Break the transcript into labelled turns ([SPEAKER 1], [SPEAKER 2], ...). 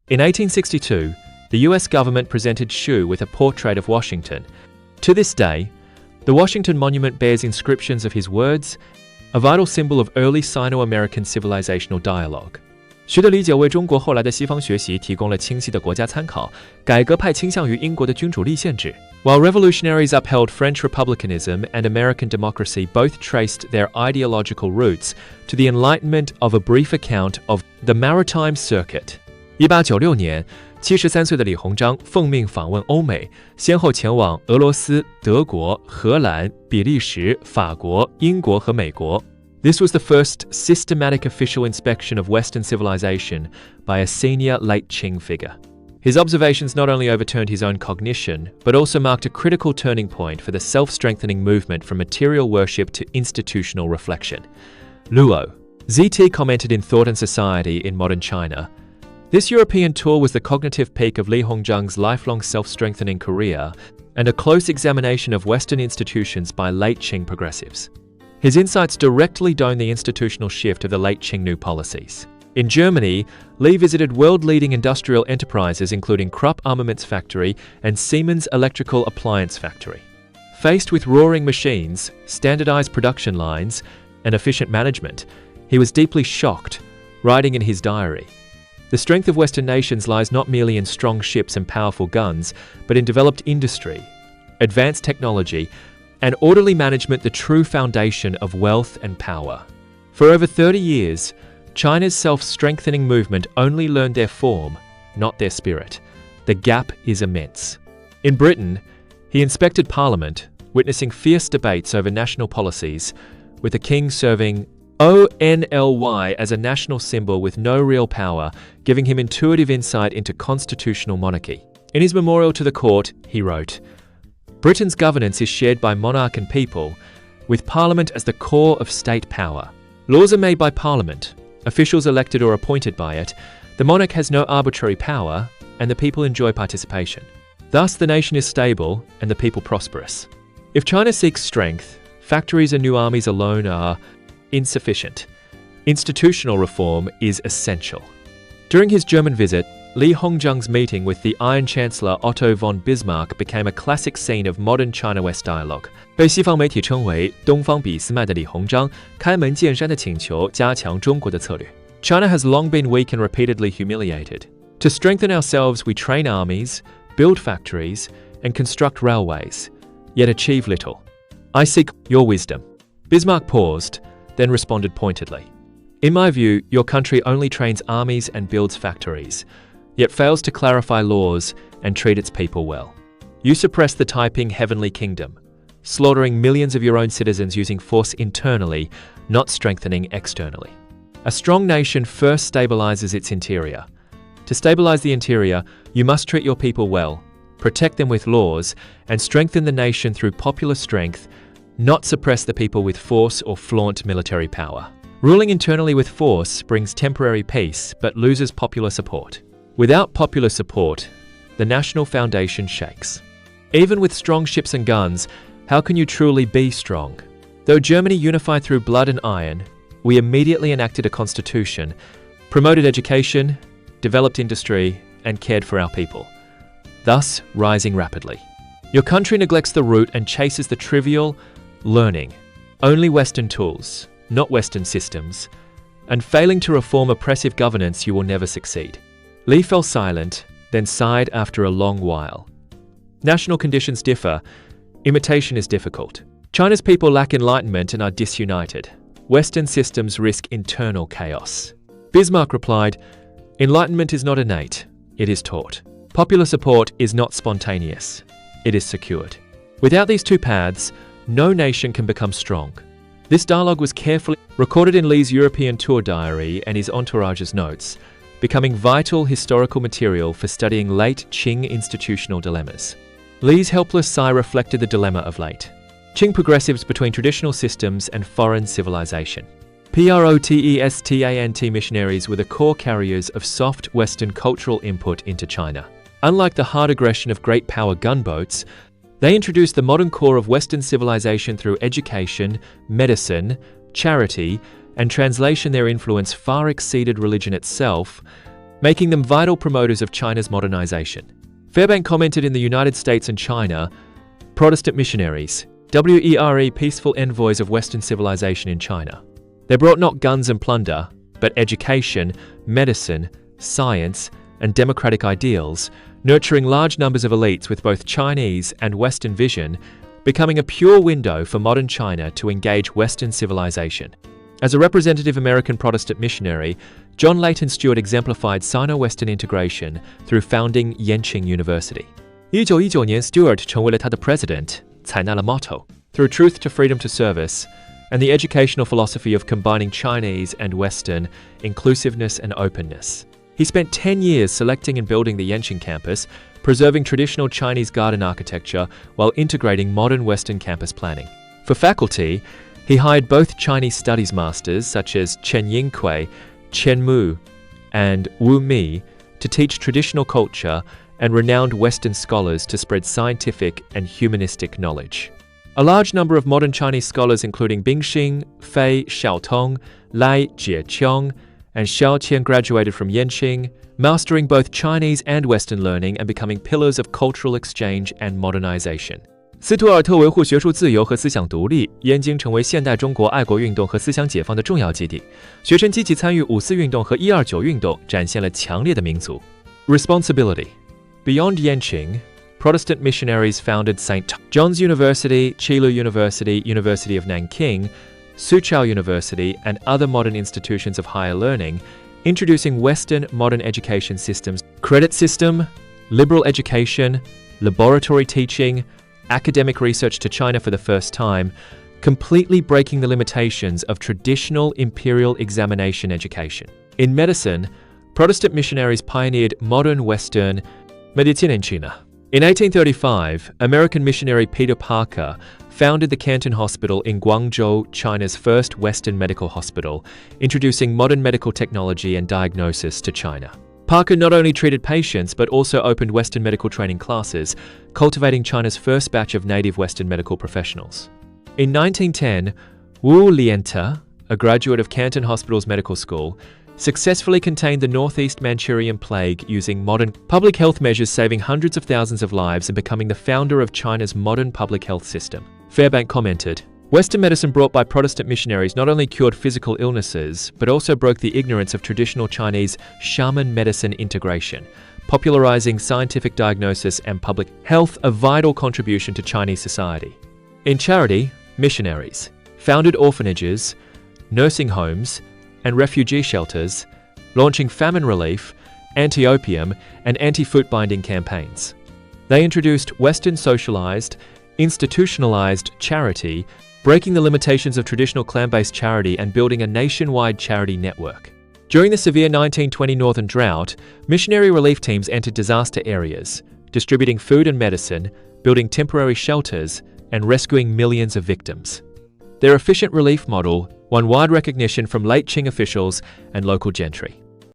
[SPEAKER 1] In 1862, the US government presented Xu with a portrait of Washington. To this day, the Washington Monument bears inscriptions of his words, a vital symbol of early Sino-American civilizational dialogue. 徐的理解为中国后来的西方学习提供了清晰的国家参考。改革派倾向于英国的君主立宪制， while revolutionaries upheld French republicanism and American democracy both traced their ideological roots to the Enlightenment of a brief account of the Maritime Circuit. 1896年，73岁的李鸿章奉命访问欧美，先后前往俄罗斯、德国、荷兰、比利时、法国、英国和美国。This was the first systematic official inspection of Western civilization by a senior late Qing figure. His observations not only overturned his own cognition, but also marked a critical turning point for the self-strengthening movement from material worship to institutional reflection. Luo. ZT commented in Thought and Society in Modern China, "This European tour was the cognitive peak of Li Hongzhang's lifelong self-strengthening career and a close examination of Western institutions by late Qing progressives. His insights directly donned the institutional shift of the late Qing new policies. In Germany, Li visited world-leading industrial enterprises including Krupp Armaments Factory and Siemens Electrical Appliance Factory. Faced with roaring machines, standardized production lines, and efficient management, he was deeply shocked, writing in his diary, "The strength of Western nations lies not merely in strong ships and powerful guns, but in developed industry, advanced technology, and orderly management, the true foundation of wealth and power." For over 30 years, China's self-strengthening movement only learned their form, not their spirit. The gap is immense. In Britain, he inspected Parliament, witnessing fierce debates over national policies, with the king serving ONLY as a national symbol with no real power, giving him intuitive insight into constitutional monarchy. In his memorial to the court, he wrote, "Britain's governance is shared by monarch and people, with Parliament as the core of state power. Laws are made by Parliament, officials elected or appointed by it, the monarch has no arbitrary power, and the people enjoy participation. Thus the nation is stable and the people prosperous. If China seeks strength, factories and new armies alone are insufficient. Institutional reform is essential." During his German visit, Li Hongzhang's meeting with the Iron Chancellor Otto von Bismarck became a classic scene of modern China-West dialogue. 被西方媒体称为“东方俾斯麦”的李鸿章开门见山地请求加强中国的策略。China has long been weak and repeatedly humiliated. To strengthen ourselves, we train armies, build factories, and construct railways, yet achieve little. I seek your wisdom. Bismarck paused, then responded pointedly. In my view, your country only trains armies and builds factories, yet fails to clarify laws and treat its people well. You suppress the Taiping heavenly kingdom, slaughtering millions of your own citizens using force internally, not strengthening externally. A strong nation first stabilizes its interior. To stabilize the interior, you must treat your people well, protect them with laws, and strengthen the nation through popular strength, not suppress the people with force or flaunt military power. Ruling internally with force brings temporary peace but loses popular support. Without popular support, the national foundation shakes. Even with strong ships and guns, how can you truly be strong? Though Germany unified through blood and iron, we immediately enacted a constitution, promoted education, developed industry, and cared for our people, thus rising rapidly. Your country neglects the root and chases the trivial, learning only Western tools, not Western systems, and failing to reform oppressive governance, you will never succeed. Li fell silent, then sighed after a long while. National conditions differ. Imitation is difficult. China's people lack enlightenment and are disunited. Western systems risk internal chaos. Bismarck replied, "Enlightenment is not innate, it is taught. Popular support is not spontaneous, it is secured. Without these two paths, no nation can become strong." This dialogue was carefully recorded in Li's European tour diary and his entourage's notes, becoming vital historical material for studying late Qing institutional dilemmas. Li's helpless sigh reflected the dilemma of late Qing progressives between traditional systems and foreign civilization. Protestant missionaries were the core carriers of soft Western cultural input into China. Unlike the hard aggression of great power gunboats, they introduced the modern core of Western civilization through education, medicine, charity, and translation. Their influence far exceeded religion itself, making them vital promoters of China's modernization. Fairbank commented in the United States and China, Protestant missionaries, WERE peaceful envoys of Western civilization in China. They brought not guns and plunder, but education, medicine, science, and democratic ideals, nurturing large numbers of elites with both Chinese and Western vision, becoming a pure window for modern China to engage Western civilization. As a representative American Protestant missionary, John Leighton Stewart exemplified Sino-Western integration through founding Yenqing University. 1919年 Stewart 成为了他的 president, 采纳了 motto, through truth to freedom to service, and the educational philosophy of combining Chinese and Western inclusiveness and openness. He spent 10 years selecting and building the Yenqing campus, preserving traditional Chinese garden architecture while integrating modern Western campus planning. For faculty, he hired both Chinese studies masters such as Chen Yingkui, Chen Mu, and Wu Mi to teach traditional culture and renowned Western scholars to spread scientific and humanistic knowledge. A large number of modern Chinese scholars including Bingxing, Fei Xiaotong, Lai Jieqiong, and Xiao Qian graduated from Yenqing, mastering both Chinese and Western learning and becoming pillars of cultural exchange and modernization. 斯图尔特维护学术自由和思想独立，燕京成为现代中国爱国运动和思想解放的重要基地。学生积极参与5·4运动和129运动，展现了强烈的民族 responsibility. Beyond Yenqing, Protestant missionaries founded St. John's University, Qilu University, University of Nanking, Soochow University, and other modern institutions of higher learning, introducing Western modern education systems, credit system, liberal education, laboratory teaching, academic research to China for the first time, completely breaking the limitations of traditional imperial examination education. In medicine, Protestant missionaries pioneered modern Western medicine in China. In 1835, American missionary Peter Parker founded the Canton Hospital in Guangzhou, China's first Western medical hospital, introducing modern medical technology and diagnosis to China. Parker not only treated patients but also opened Western medical training classes, cultivating China's first batch of native Western medical professionals. In 1910, Wu Lianta, a graduate of Canton Hospital's medical school, successfully contained the Northeast Manchurian plague using modern public health measures, saving hundreds of thousands of lives and becoming the founder of China's modern public health system. Fairbank commented, Western medicine brought by Protestant missionaries not only cured physical illnesses, but also broke the ignorance of traditional Chinese shaman medicine integration, popularizing scientific diagnosis and public health, a vital contribution to Chinese society. In charity, missionaries founded orphanages, nursing homes, and refugee shelters, launching famine relief, anti-opium, and anti-foot binding campaigns. They introduced Western socialized, institutionalized charity, breaking the limitations of traditional clan-based charity and building a nationwide charity network. During the severe 1920 northern drought, missionary relief teams entered disaster areas, distributing food and medicine, building temporary shelters, and rescuing millions of victims. Their efficient relief model won wide recognition from late Qing officials and local gentry.